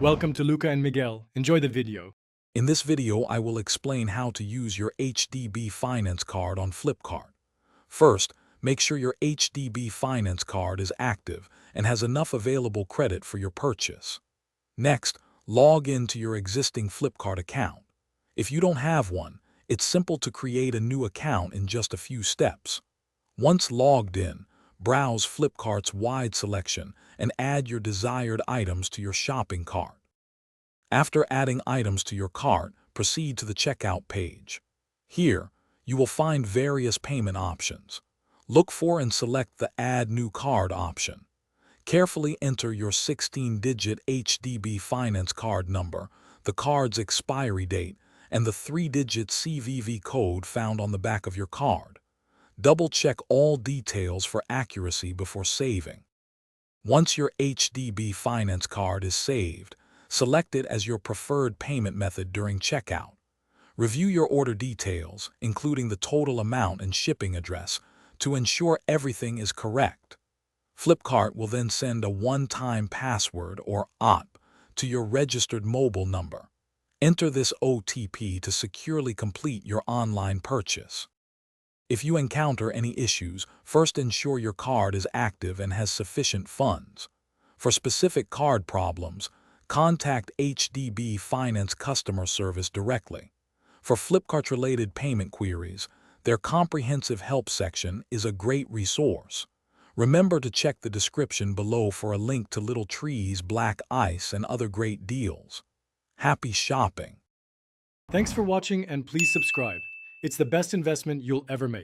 Welcome to Luca and Miguel. Enjoy the video. In this video, I will explain how to use your HDB finance card on Flipkart. First, make sure your HDB finance card is active and has enough available credit for your purchase. Next, log into your existing Flipkart account. If you don't have one, it's simple to create a new account in just a few steps. Once logged in, browse Flipkart's wide selection and add your desired items to your shopping cart. After adding items to your cart, proceed to the checkout page. Here, you will find various payment options. Look for and select the Add New Card option. Carefully enter your 16-digit HDB finance card number, the card's expiry date, and the 3-digit CVV code found on the back of your card. Double-check all details for accuracy before saving. Once your HDB finance card is saved, select it as your preferred payment method during checkout. Review your order details, including the total amount and shipping address, to ensure everything is correct. Flipkart will then send a one-time password or OTP to your registered mobile number. Enter this OTP to securely complete your online purchase. If you encounter any issues, first ensure your card is active and has sufficient funds. For specific card problems, contact HDB Finance customer service directly. For Flipkart-related payment queries, their comprehensive help section is a great resource. Remember to check the description below for a link to Little Trees, Black Ice, and other great deals. Happy shopping! Thanks for watching and please subscribe. It's the best investment you'll ever make.